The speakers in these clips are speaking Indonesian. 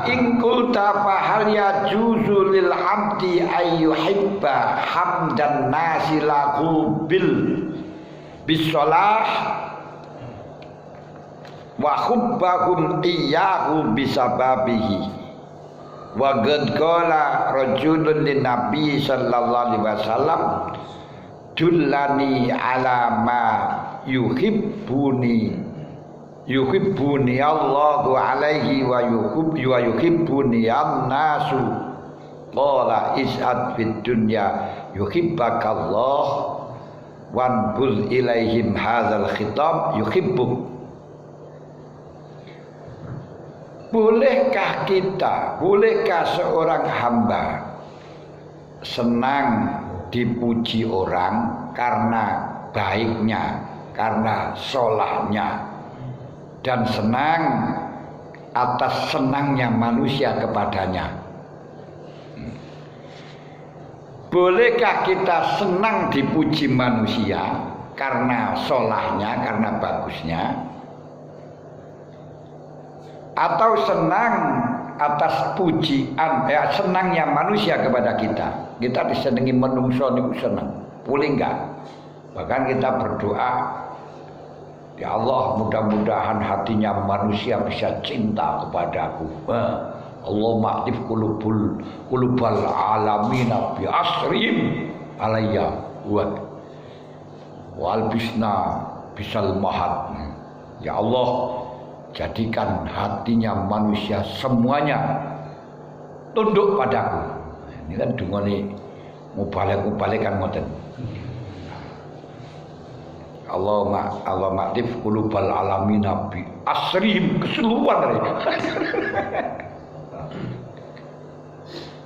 fa in qulta fa hal yajuzu lil abdi ayyuhibba hamdan nasi lahu bisalah wa hubbahum iyyahu bisababihi wa qad qala rajulun lin nabi sallallahu alaihi wasallam dullani ala ma yuhibbuni Allahu alaihi wa yuhibbuni an-nasu qala is'ad fid dunya yuhibbakallah wanbuz ilaihim hadzal khitab yuhibbuk. Bolehkah seorang hamba senang dipuji orang karena baiknya, karena sholahnya, dan senang atas senangnya manusia kepadanya? Bolehkah kita senang dipuji manusia karena sholahnya, karena bagusnya, atau senang atas pujian, senangnya manusia kepada kita? Kita disenangi menungso niku senang, boleh enggak? Bahkan kita berdoa, ya Allah, mudah-mudahan hatinya manusia bisa cinta kepadaku. Allahumma aktif qulubal alamina bi asrim alayya wa albisna bisal mahad. Ya Allah, jadikan hatinya manusia semuanya tunduk padaku. Ini kan dungane mubalik kan ngoten. Allahumma aktif qulubal alamina bi asrim, keseluruhan.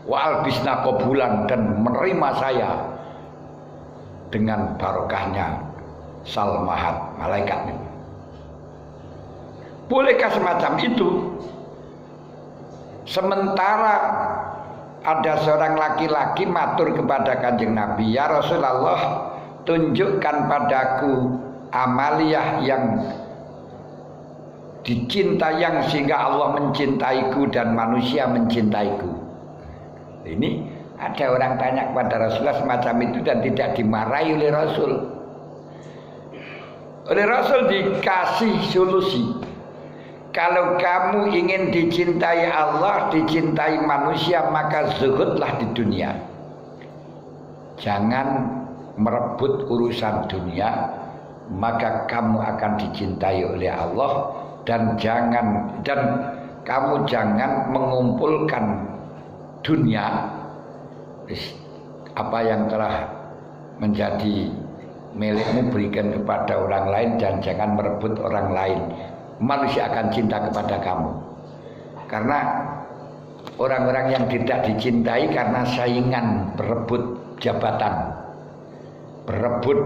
Wa albisna qabulan, dan menerima saya dengan barokahnya salmahat, malaikat. Bolehkah semacam itu? Sementara ada seorang laki-laki matur kepada Kanjeng Nabi, ya Rasulullah, tunjukkan padaku amaliyah yang dicintai, yang sehingga Allah mencintaiku dan manusia mencintaiku. Ini ada orang tanya kepada Rasulullah semacam itu dan tidak dimarahi oleh Rasul. Oleh Rasul dikasih solusi. Kalau kamu ingin dicintai Allah, dicintai manusia, maka zuhudlah di dunia. Jangan merebut urusan dunia, maka kamu akan dicintai oleh Allah. Dan kamu jangan mengumpulkan dunia, apa yang telah menjadi milikmu berikan kepada orang lain, dan jangan merebut orang lain. Manusia akan cinta kepada kamu. Karena orang-orang yang tidak dicintai karena saingan, berebut jabatan, berebut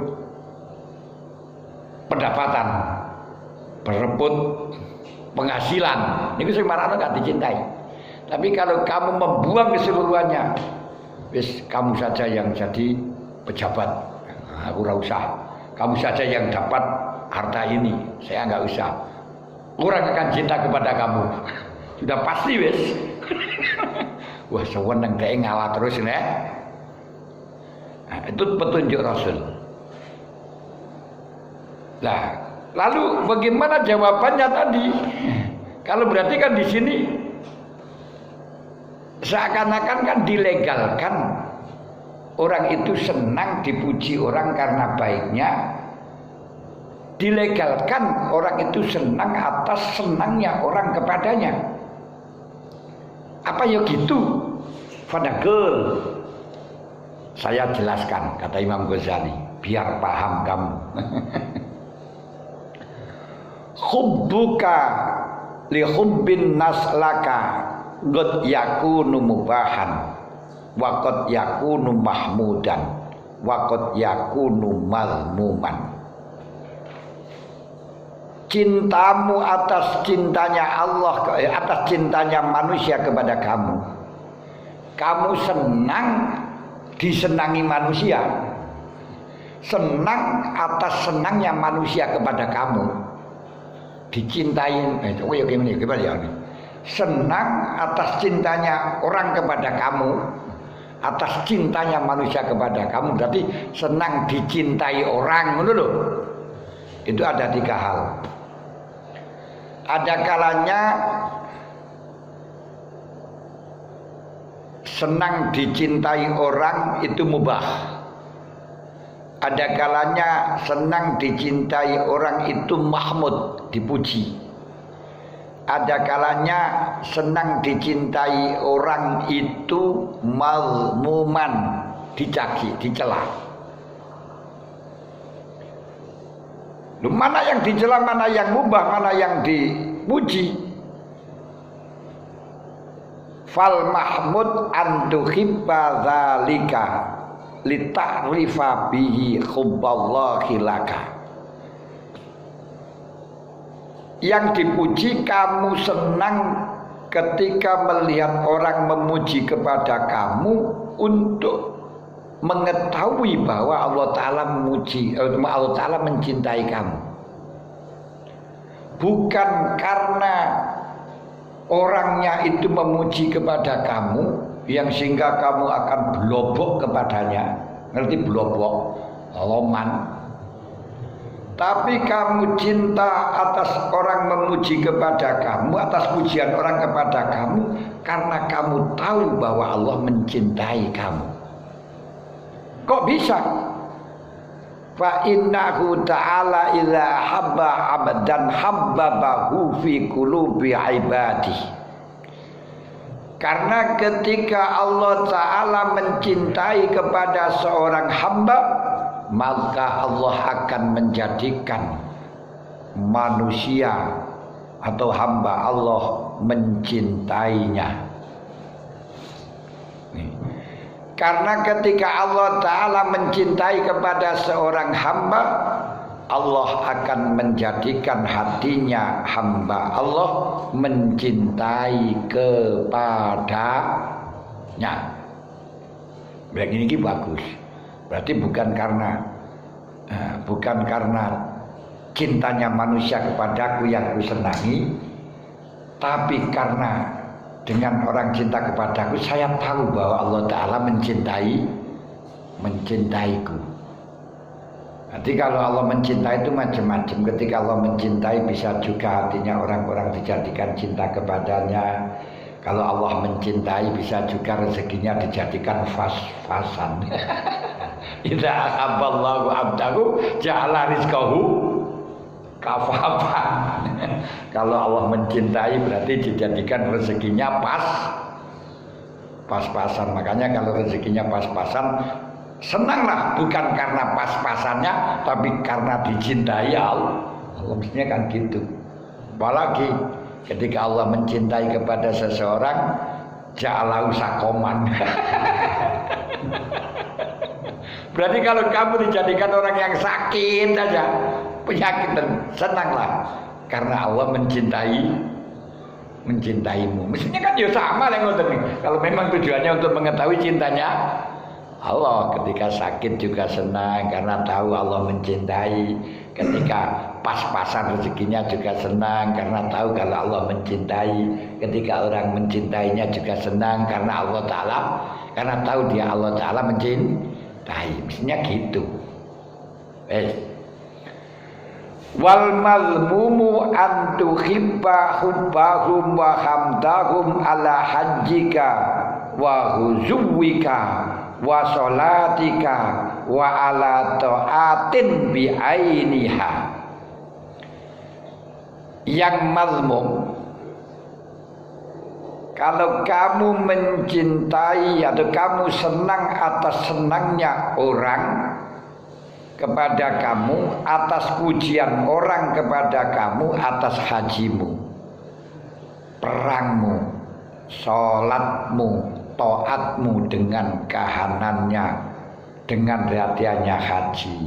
pendapatan, berebut penghasilan, ini sebenarnya nggak dicintai. Tapi kalau kamu membuang keseluruhannya, wis kamu saja yang jadi pejabat, aku nggak usah. Kamu saja yang dapat harta ini, saya nggak usah. Orang akan cinta kepada kamu, sudah pasti wis. Wah, sewenang dia ngalah terus nih. Nah, itu petunjuk Rasul. Nah, lalu bagaimana jawabannya tadi? Kalau berarti kan di sini seakan-akan kan dilegalkan orang itu senang dipuji orang karena baiknya, dilegalkan orang itu senang atas senangnya orang kepadanya. Apa ya gitu? Fadagel. Saya jelaskan, kata Imam Ghazali, biar paham kamu. Hubbuka li hubbin naslaka qad yakunu mubahan wa qad yakunu mahmudan wa qad yakunu mazmuman. Cintamu atas cintanya Allah, atas cintanya manusia kepada kamu. Kamu senang disenangi manusia, senang atas senangnya manusia kepada kamu, dicintai. Oh ya gimana ya? senang atas cintanya orang kepada kamu, atas cintanya manusia kepada kamu, berarti senang dicintai orang, ngono lho. Itu ada 3 hal. Ada kalanya senang dicintai orang itu mubah. Ada kalanya senang dicintai orang itu mahmud, dipuji. Ada kalanya senang dicintai orang itu mazmuman, dicaci, dicela. Mana yang dicela, mana yang mubah, mana yang dipuji? Fal mahmud an tuhibba dzalika lita'rifa bihi hubballahi laka. Yang dipuji kamu senang ketika melihat orang memuji kepada kamu untuk mengetahui bahwa Allah Ta'ala memuji, Allah Ta'ala mencintai kamu. Bukan karena orangnya itu memuji kepada kamu yang sehingga kamu akan blobok kepadanya. Ngerti blobok? Loman. Tapi kamu cinta atas orang memuji kepada kamu, atas pujian orang kepada kamu, karena kamu tahu bahwa Allah mencintai kamu. Kok bisa? Fa innahu ta'ala idza habba 'abdan habbabahu fi qulubi 'ibadihi. Karena ketika Allah Ta'ala mencintai kepada seorang hamba, maka Allah akan menjadikan manusia atau hamba Allah mencintainya. Karena ketika Allah Ta'ala mencintai kepada seorang hamba, Allah akan menjadikan hatinya hamba Allah mencintai kepadanya. Begini ini bagus. Berarti bukan karena cintanya manusia kepadaku yang ku senangi, tapi karena dengan orang cinta kepadaku saya tahu bahwa Allah Ta'ala mencintaiku. Nanti kalau Allah mencintai itu macam-macam. Ketika Allah mencintai bisa juga hatinya orang-orang dijadikan cinta kepadanya. Kalau Allah mencintai bisa juga rezekinya dijadikan fas-fasan. Idza ahabballahu 'abdahu ja'ala rizqahu kafafan. Kalau Allah mencintai berarti dijadikan rezekinya pas-pasan. Makanya kalau rezekinya pas-pasan, senanglah bukan karena pas-pasannya, tapi karena dicintai Allah. Allah mestinya kan gitu. Apalagi ketika Allah mencintai kepada seseorang, ja'alahu sakoman. Berarti kalau kamu dijadikan orang yang sakit saja, penyakit, senanglah karena Allah mencintaimu. Mestinya kan ya sama lah ngoten. Kalau memang tujuannya untuk mengetahui cintanya Allah, ketika sakit juga senang karena tahu Allah mencintai. Ketika pas-pasan rezekinya juga senang karena tahu kalau Allah mencintai. Ketika orang mencintainya juga senang karena Allah Ta'ala, karena tahu dia Allah Ta'ala mencintai. Mestinya gitu. Wal mazmumu an tuhibba hubbahum wa hamdahum ala hajjika wa huzuwika wa sholatika wa ala ta'atin bi ainiha. Yang mazmum, kalau kamu mencintai atau kamu senang atas senangnya orang kepada kamu, atas pujian orang kepada kamu, atas hajimu, perangmu, sholatmu, taatmu dengan kahanannya, dengan perhatiannya haji,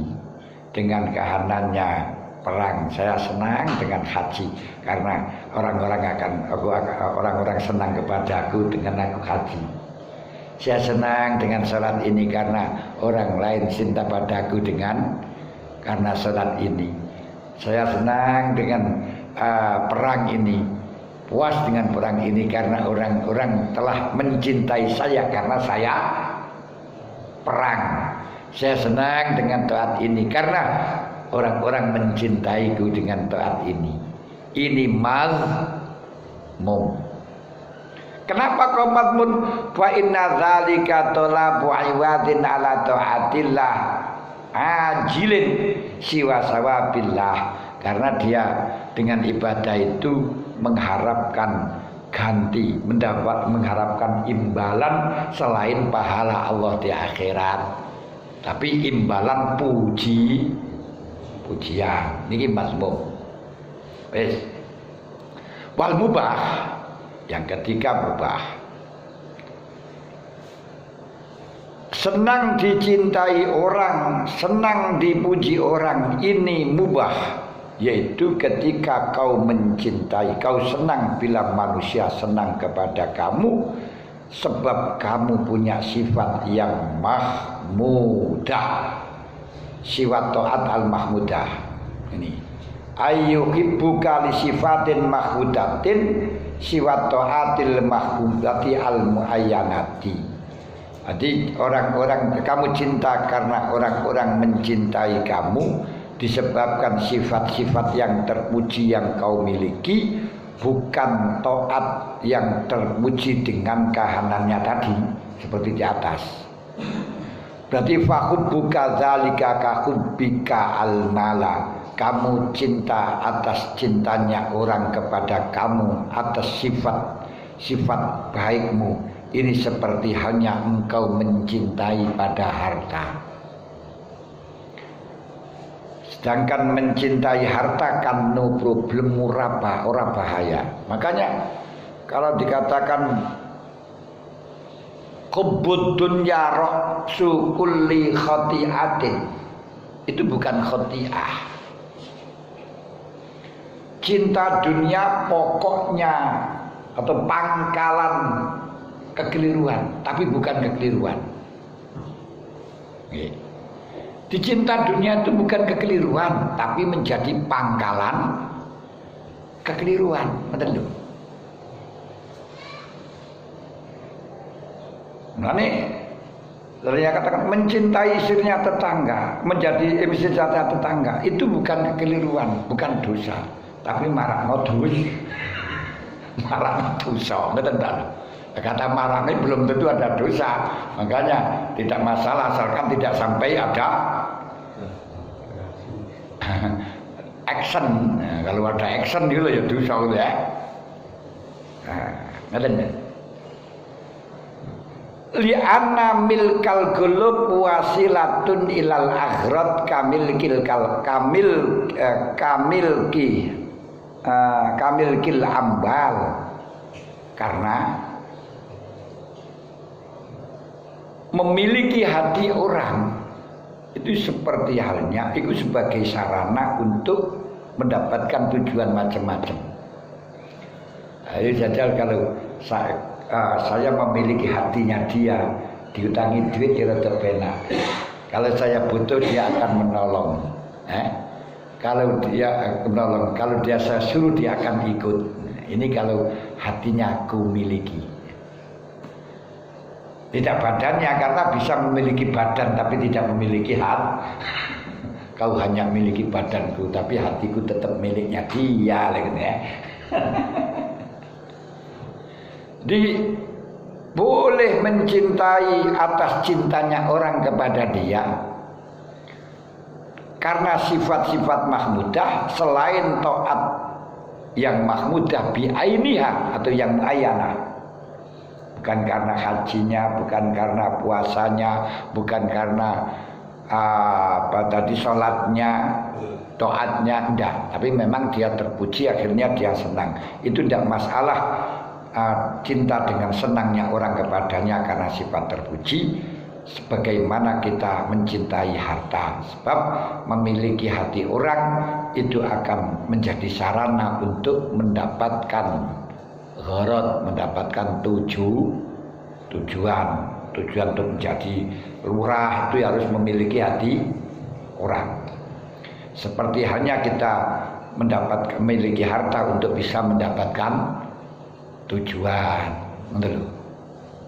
dengan kahanannya perang. Saya senang dengan haji karena orang-orang senang kepadaku dengan aku haji. Saya senang dengan salat ini karena orang lain cinta padaku karena salat ini. Saya senang dengan perang ini puas dengan perang ini karena orang-orang telah mencintai saya karena saya perang. Saya senang dengan taat ini karena orang-orang mencintaiku dengan taat ini. Ini mazmum. Kenapa kau mazmum? Fa inna dzalika talabu iwadin ala taatillah ajilin siwa sawabillah. Karena dia dengan ibadah itu mengharapkan ganti, mengharapkan imbalan selain pahala Allah di akhirat. Tapi imbalan pujian niki mazmum. Wis. Wal mubah, yang ketiga mubah. Senang dicintai orang, senang dipuji orang, ini mubah. Yaitu ketika kau mencintai, kau senang bila manusia senang kepada kamu, sebab kamu punya sifat yang mahmudah, sifat taat al-mahmudah. Ini ayyuhibbuka li sifatin mahmudatin sifat taatil mahmudati al-muayyanati. Jadi orang-orang kamu cinta karena orang-orang mencintai kamu disebabkan sifat-sifat yang terpuji yang kau miliki, bukan taat yang terpuji dengan kahanannya tadi seperti di atas. Berarti fahubbuka dzalika kahubbika al-mala. Kamu cinta atas cintanya orang kepada kamu, atas sifat baikmu. Ini seperti halnya engkau mencintai pada harta. Sedangkan mencintai harta kan no problem, ora bahaya. Makanya kalau dikatakan hubbud dunya ra'su kulli khati'atin, itu bukan khati'ah. Cinta dunia pokoknya atau pangkalan kekeliruan, tapi bukan kekeliruan. Dicinta dunia itu bukan kekeliruan, tapi menjadi pangkalan kekeliruan. Betul lho. Nah ini saya katakan mencintai istrinya tetangga, menjadi istrinya tetangga itu bukan kekeliruan, bukan dosa, tapi marakno dosa. Betul tak? Kata marah ini belum tentu ada dosa, makanya tidak masalah asalkan tidak sampai ada action. Nah, kalau ada action gitu ya dosa gitu ya. Nah, li'anna milkal qulub wasilatun ilal akhrat kamilkil kamilkil ambal. Karena memiliki hati orang itu seperti halnya itu sebagai sarana untuk mendapatkan tujuan macam-macam. Ayo jajal kalau saya memiliki hatinya dia, diutangi duit kira terpenak. Kalau saya butuh dia akan menolong. Kalau dia menolong, kalau dia saya suruh dia akan ikut. Ini kalau hatinya aku miliki. Tidak badannya, karena bisa memiliki badan tapi tidak memiliki hati. Kau hanya memiliki badanku tapi hatiku tetap miliknya dia, gitu ya. Jadi boleh mencintai atas cintanya orang kepada dia karena sifat-sifat mahmudah selain taat yang mahmudah bi'ainiha atau yang muayyanah. Bukan karena hajinya, bukan karena puasanya, bukan karena sholatnya, taatnya, enggak. Tapi memang dia terpuji, akhirnya dia senang. Itu tidak masalah. Cinta dengan senangnya orang kepadanya karena sifat terpuji, sebagaimana kita mencintai harta. Sebab memiliki hati orang itu akan menjadi sarana untuk mendapatkan gharad, mendapatkan tujuan untuk menjadi lurah itu harus memiliki hati orang. Seperti halnya kita memiliki harta untuk bisa mendapatkan tujuan.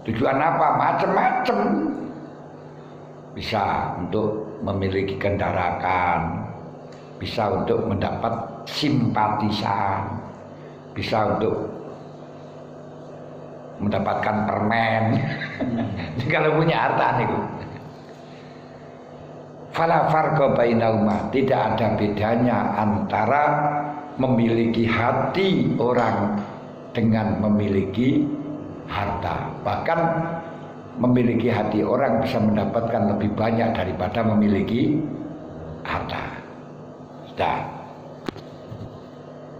Tujuan apa? Macam-macam. Bisa untuk memiliki kendaraan, bisa untuk mendapat simpatisan, bisa untuk mendapatkan permen. Kalau punya harta nih, fala farqa bainahuma, tidak ada bedanya antara memiliki hati orang dengan memiliki harta. Bahkan memiliki hati orang bisa mendapatkan lebih banyak daripada memiliki harta. Sudah.